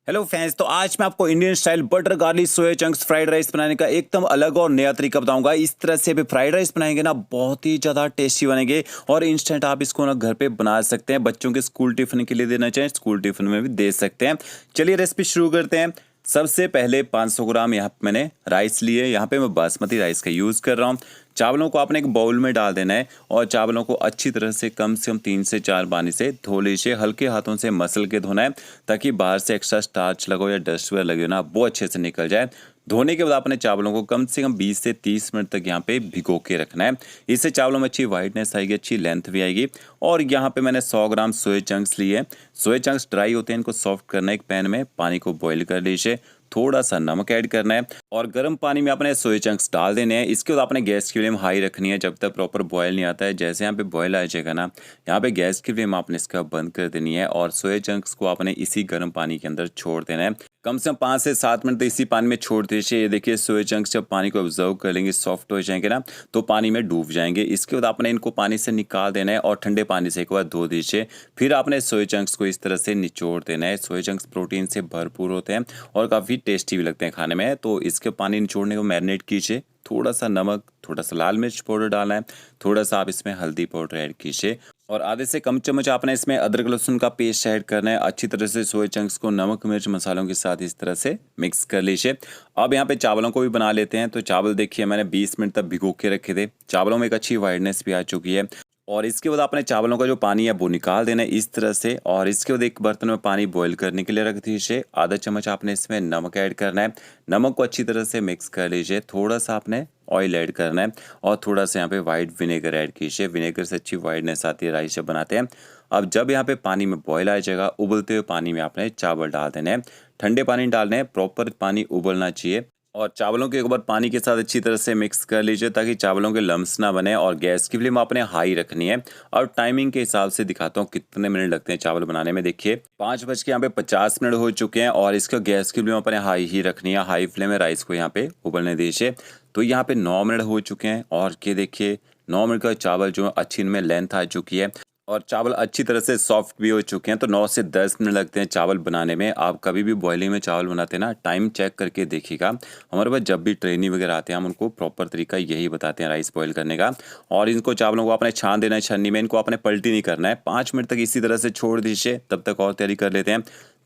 Hello friends, तो आज मैं आपको Indian style butter garlic soya chunks fried rice बनाने का एकदम अलग और नया तरीका बताऊंगा। इस तरह से भी फ्राइड राइस बनाएंगे ना, बहुत ही ज़्यादा टेस्टी बनेंगे और इंस्टेंट आप इसको ना घर पे बना सकते हैं। बच्चों के स्कूल टिफिन के लिए देना चाहें, स्कूल टिफिन में भी दे सकते हैं। चलिए रेसिपी शुरू करते हैं। सबसे पहले 500 ग्राम यहाँ पे मैंने राइस लिए। यहाँ पे मैं बासमती राइस का यूज़ कर रहा हूँ। चावलों को आपने एक बाउल में डाल देना है और चावलों को अच्छी तरह से कम 3 से 4 पानी से धो लीजिए। हल्के हाथों से मसल के धोना है ताकि बाहर से एक्स्ट्रा स्टार्च लगे या डस्ट वगैरह लगे ना, वो अच्छे से निकल जाए। धोने के बाद आपने चावलों को कम से कम 20 से 30 मिनट तक यहाँ पे भिगो के रखना है। इससे चावलों में अच्छी वाइटनेस आएगी, अच्छी लेंथ भी आएगी। और यहाँ पे मैंने 100 ग्राम सोया चंक्स लिए। सोया चंक्स ड्राई होते हैं, इनको सॉफ्ट करना है। एक पैन में पानी को बॉईल कर लीजिए, थोड़ा सा नमक ऐड करना है और गर्म पानी में आपने सोया चंक्स डाल देने हैं। इसके बाद आपने गैस की फ्लेम हाई रखनी है जब तक प्रॉपर बॉयल नहीं आता है। जैसे यहाँ पे बॉयल आ जाएगा ना, यहाँ पे गैस की फ्लेम आपने इसका बंद कर देनी है और सोया चंक्स को आपने इसी गर्म पानी के अंदर छोड़ देना है। कम से कम 5 से 7 मिनट तक इसी पानी में छोड़ दीजिए। ये देखिए सोया चंक्स जब पानी को ऑब्जर्व कर लेंगे, सॉफ्ट हो जाएंगे ना, तो पानी में डूब जाएंगे। इसके बाद आपने इनको पानी से निकाल देना है और ठंडे पानी से एक बार धो दीजिए। फिर आपने सोया चंक्स को इस तरह से निचोड़ देना है। सोया चंक्स प्रोटीन से भरपूर होते हैं और काफ़ी टेस्टी भी लगते हैं खाने में। तो इसके पानी निचोड़ने को मैरिनेट कीजिए। थोड़ा सा नमक, थोड़ा सा लाल मिर्च पाउडर डालना है, थोड़ा सा आप इसमें हल्दी पाउडर ऐड कीजिए और आधे से कम चम्मच आपने इसमें अदरक लहसुन का पेस्ट ऐड करना है। अच्छी तरह से सोया चंक्स को नमक मिर्च मसालों के साथ इस तरह से मिक्स कर लीजिए। अब यहाँ पे चावलों को भी बना लेते हैं। तो चावल देखिए मैंने 20 मिनट तक भिगो के रखे थे। चावलों में एक अच्छी वाइटनेस भी आ चुकी है और इसके बाद आपने चावलों का जो पानी है वो निकाल देना है इस तरह से। और इसके बाद एक बर्तन में पानी बॉईल करने के लिए रख दीजिए। आधा चम्मच आपने इसमें नमक ऐड करना है। नमक को अच्छी तरह से मिक्स कर लीजिए। थोड़ा सा आपने ऑयल ऐड करना है और थोड़ा सा यहाँ पे वाइट विनेगर ऐड कीजिए। विनेगर से अच्छी वाइटनेस आती है राइस जब बनाते हैं। अब जब यहाँ पे पानी में बॉयल आ जाएगा, उबलते हुए पानी में आपने चावल डाल देने हैं। ठंडे पानी डालने हैं, प्रॉपर पानी उबलना चाहिए और चावलों के एक बार पानी के साथ अच्छी तरह से मिक्स कर लीजिए ताकि चावलों के लम्स ना बने। और गैस की फ्लेम आपने हाई रखनी है। और टाइमिंग के हिसाब से दिखाता हूँ कितने मिनट लगते हैं चावल बनाने में। देखिए 5:50 हो चुके हैं और इसका गैस की फ्लेम अपने हाई ही रखनी है। हाई फ्लेम में राइस को यहाँ पे उबलने दीजिए। तो यहाँ पे 9 मिनट हो चुके हैं और ये देखिए 9 मिनट का चावल जो अच्छी इनमें लेंथ आ चुकी है और चावल अच्छी तरह से सॉफ्ट भी हो चुके हैं। तो 9 से 10 मिनट लगते हैं चावल बनाने में। आप कभी भी बॉइलिंग में चावल बनाते हैं ना, टाइम चेक करके देखिएगा। हमारे पास जब भी ट्रेनी वगैरह आते हैं, हम उनको प्रॉपर तरीका यही बताते हैं राइस बॉईल करने का। और इनको चावलों को आपने छान देना है छन्नी में। इनको आपने पलटी नहीं करना है। 5 मिनट तक इसी तरह से छोड़ दीजिए। तब तक और तैयारी कर लेते हैं।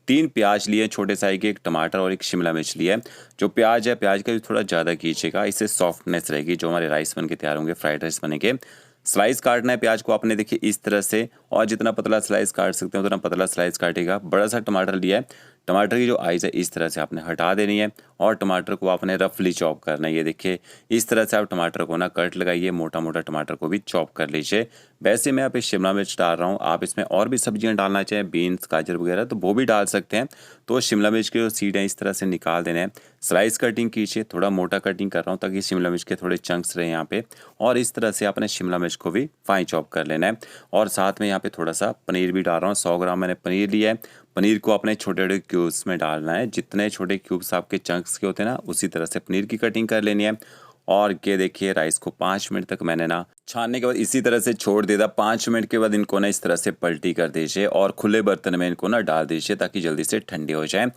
3 प्याज लिए छोटे साइज के, एक टमाटर और एक शिमला मिर्च लिए। जो प्याज है, प्याज का भी थोड़ा ज़्यादा कीजिएगा, इससे सॉफ्टनेस रहेगी जो हमारे राइस बन के तैयार होंगे, फ्राइड राइस बनेंगे। स्लाइस काटना है प्याज को आपने, देखिए इस तरह से। और जितना पतला स्लाइस काट सकते हैं उतना पतला स्लाइस काटेगा। बड़ा सा टमाटर लिया है, टमाटर की जो आइज़ है इस तरह से आपने हटा देनी है और टमाटर को आपने रफली चॉप करना है। ये देखिए इस तरह से आप टमाटर को ना कट लगाइए। मोटा मोटा टमाटर को भी चॉप कर लीजिए। वैसे मैं यहाँ पे शिमला मिर्च डाल रहा हूँ। आप इसमें और भी सब्जियाँ डालना चाहें, बीन्स गाजर वगैरह, तो वो भी डाल सकते हैं। तो शिमला मिर्च के जो सीड हैं इस तरह से निकाल देने हैं। स्लाइस कटिंग कीजिए, थोड़ा मोटा कटिंग कर रहा हूँ ताकि शिमला मिर्च के थोड़े चंक्स रहे यहाँ पे। और इस तरह से आपने शिमला मिर्च को भी फाइन चॉप कर लेना है। और साथ में यहाँ पे थोड़ा सा पनीर भी डाल रहा हूँ। 100 ग्राम मैंने पनीर लिया है। पनीर को अपने छोटे छोटे क्यूब्स में डालना है। जितने छोटे क्यूब्स आपके चंक्स के होते हैं ना, उसी तरह से पनीर की कटिंग कर लेनी है। और ये देखिए राइस को 5 मिनट तक मैंने ना छानने के बाद इसी तरह से छोड़ दिया था। 5 मिनट के बाद इनको ना इस तरह से पलटी कर दीजिए और खुले बर्तन में इनको ना डाल दीजिए ताकि जल्दी से ठंडे हो जाए।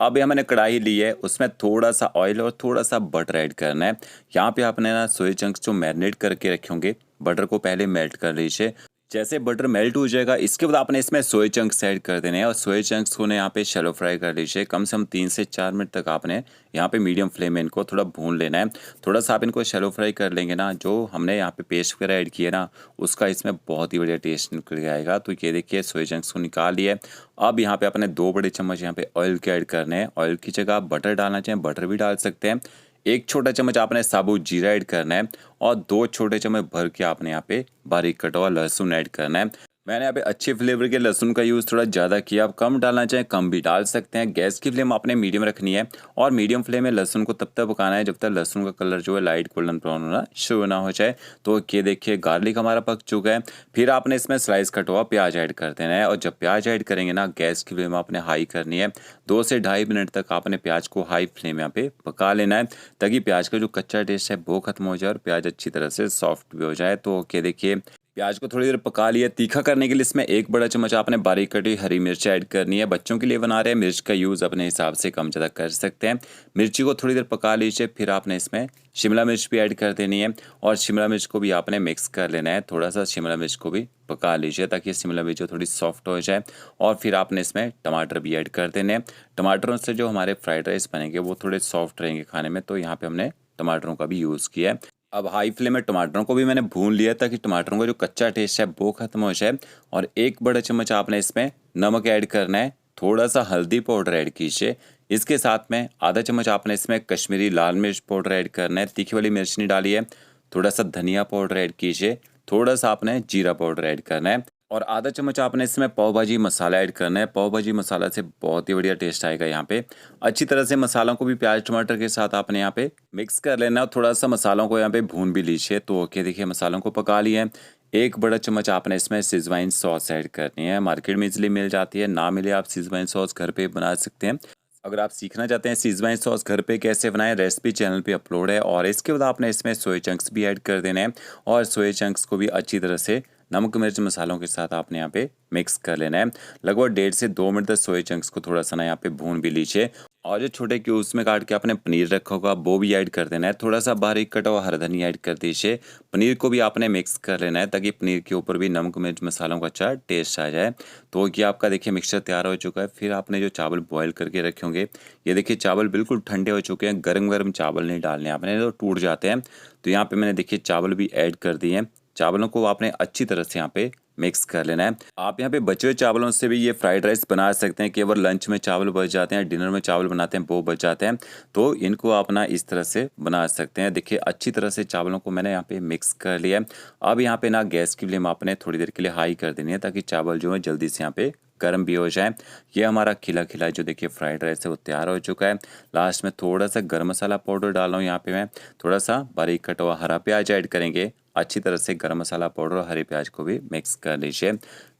अब यहाँ मैंने कढ़ाई ली है, उसमें थोड़ा सा ऑयल और थोड़ा सा बटर ऐड करना है। यहाँ पे आपने ना सोया चंक्स जो मैरिनेट करके रखे होंगे, बटर को पहले मेल्ट कर लीजिए। जैसे बटर मेल्ट हो जाएगा, इसके बाद आपने इसमें सोया चंक्स ऐड कर देने हैं और सोया चंक्स को ना यहाँ पे शैलो फ्राई कर लीजिए। कम से कम 3 से 4 मिनट तक आपने यहाँ पे मीडियम फ्लेम में इनको थोड़ा भून लेना है। थोड़ा सा आप इनको शैलो फ्राई कर लेंगे ना, जो हमने यहाँ पे पेस्ट वगैरह ऐड किया ना, उसका इसमें बहुत ही बढ़िया टेस्ट निकल आएगा। तो ये देखिए सोया चंक्स को निकाल लिए। अब यहाँ पे अपने 2 बड़े चम्मच यहाँ पे ऑयल के ऐड करने हैं। ऑयल की जगह आप बटर डालना चाहें, बटर भी डाल सकते हैं। 1 छोटा चम्मच आपने साबुत जीरा ऐड करना है और 2 छोटे चम्मच भर के आपने यहाँ पे बारीक कटा हुआ लहसुन ऐड करना है। मैंने यहाँ पे अच्छे फ्लेवर के लहसुन का यूज़ थोड़ा ज़्यादा किया। आप कम डालना चाहें कम भी डाल सकते हैं। गैस की फ्लेम आपने मीडियम रखनी है और मीडियम फ्लेम में लहसुन को तब तक पकाना है जब तक लहसुन का कलर जो है लाइट गोल्डन ब्राउन होना शुरू ना हो जाए। तो ये देखिए गार्लिक हमारा पक चुका है। फिर आपने इसमें स्लाइस कटा हुआ प्याज ऐड कर देना है और जब प्याज ऐड करेंगे ना, गैस की फ्लेम आपने हाई करनी है। 2 से 2.5 मिनट तक आपने प्याज को हाई फ्लेम यहाँ पे पका लेना है ताकि प्याज का जो कच्चा टेस्ट है वो खत्म हो जाए और प्याज अच्छी तरह से सॉफ्ट भी हो जाए। तो ये देखिए प्याज को थोड़ी देर पका लिया। तीखा करने के लिए इसमें 1 बड़ा चम्मच आपने बारीक कटी हरी मिर्च ऐड करनी है। बच्चों के लिए बना रहे हैं, मिर्च का यूज़ अपने हिसाब से कम ज़्यादा कर सकते हैं। मिर्ची को थोड़ी देर पका लीजिए, फिर आपने इसमें शिमला मिर्च भी ऐड कर देनी है और शिमला मिर्च को भी आपने मिक्स कर लेना है। थोड़ा सा शिमला मिर्च को भी पका लीजिए ताकि शिमला मिर्च थोड़ी सॉफ्ट हो जाए। और फिर आपने इसमें टमाटर भी ऐड कर देने हैं। टमाटरों से जो हमारे फ्राइड राइस बनेंगे वो थोड़े सॉफ्ट रहेंगे खाने में, तो यहाँ पे हमने टमाटरों का भी यूज़ किया है। अब हाई फ्लेम में टमाटरों को भी मैंने भून लिया ताकि टमाटरों का जो कच्चा टेस्ट है वो खत्म हो जाए। और 1 बड़ा चम्मच आपने इसमें नमक ऐड करना है। थोड़ा सा हल्दी पाउडर ऐड कीजिए। इसके साथ में आधा चम्मच आपने इसमें कश्मीरी लाल मिर्च पाउडर ऐड करना है। तीखी वाली मिर्च नहीं डाली है। थोड़ा सा धनिया पाउडर ऐड कीजिए। थोड़ा सा आपने जीरा पाउडर ऐड करना है और आधा चम्मच आपने इसमें पाव भाजी मसाला ऐड करना है। पाव भाजी मसाला से बहुत ही बढ़िया टेस्ट आएगा यहाँ पे। अच्छी तरह से मसालों को भी प्याज टमाटर के साथ आपने यहाँ पे मिक्स कर लेना है और थोड़ा सा मसालों को यहाँ पे भून भी लीजिए। तो ओके, देखिए मसालों को पका लिए हैं। 1 बड़ा चम्मच आपने इसमें सिजवाइन सॉस ऐड करनी है। मार्केट में इजीली मिल जाती है, ना मिले आप सिजवाइन सॉस घर पे बना सकते हैं। अगर आप सीखना चाहते हैं सिजवाइन सॉस घर पे कैसे बनाएं, रेसिपी चैनल पे अपलोड है। और इसके बाद आपने इसमें सोया चंक्स भी ऐड कर देने हैं और सोया चंक्स को भी अच्छी तरह से नमक मिर्च मसालों के साथ आपने यहाँ पे मिक्स कर लेना है। लगभग 1.5 से 2 मिनट तक सोया चंक्स को थोड़ा सा ना यहाँ पे भून भी लीजिए। और जो छोटे क्यूब्स में काट के आपने पनीर रखा होगा वो भी ऐड कर देना है। थोड़ा सा बारीक कटा हुआ हरा धनिया ऐड कर दीजिए। पनीर को भी आपने मिक्स कर लेना है ताकि पनीर के ऊपर भी नमक मिर्च मसालों का अच्छा टेस्ट आ जाए। तो ये आपका देखिए मिक्सचर तैयार हो चुका है। फिर आपने जो चावल बॉयल करके रखे होंगे, ये देखिए चावल बिल्कुल ठंडे हो चुके हैं। गरम गरम चावल नहीं डालने आपने, तो टूट जाते हैं। तो यहाँ पे मैंने देखिए चावल भी ऐड कर दिए हैं। चावलों को आपने अच्छी तरह से यहाँ पे मिक्स कर लेना है। आप यहाँ पे बचे हुए चावलों से भी ये फ्राइड राइस बना सकते हैं। केवल लंच में चावल बच जाते हैं, डिनर में चावल बनाते हैं वो बच जाते हैं, तो इनको आप ना इस तरह से बना सकते हैं। देखिए अच्छी तरह से चावलों को मैंने यहाँ पे मिक्स कर लिया है। अब यहाँ पे ना गैस की फ्लेम आपने थोड़ी देर के लिए हाई कर देनी है ताकि चावल जो है जल्दी से यहाँ पे गर्म भी हो जाए। ये हमारा खिला खिला जो देखिए फ्राइड राइस है वो तैयार हो चुका है। लास्ट में थोड़ा सा गरम मसाला पाउडर डाल रहा हूँ। यहाँ पे मैं थोड़ा सा बारीक कटा हुआ हरा प्याज ऐड करेंगे। अच्छी तरह से गरम मसाला पाउडर और हरे प्याज को भी मिक्स कर लीजिए।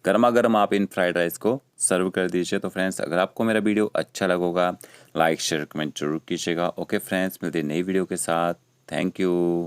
गर्मा गर्म आप इन फ्राइड राइस को सर्व कर दीजिए। तो फ्रेंड्स, अगर आपको मेरा वीडियो अच्छा लगेगा लाइक शेयर कमेंट जरूर कीजिएगा। ओके फ्रेंड्स, मिलते हैं नई वीडियो के साथ। Thank you.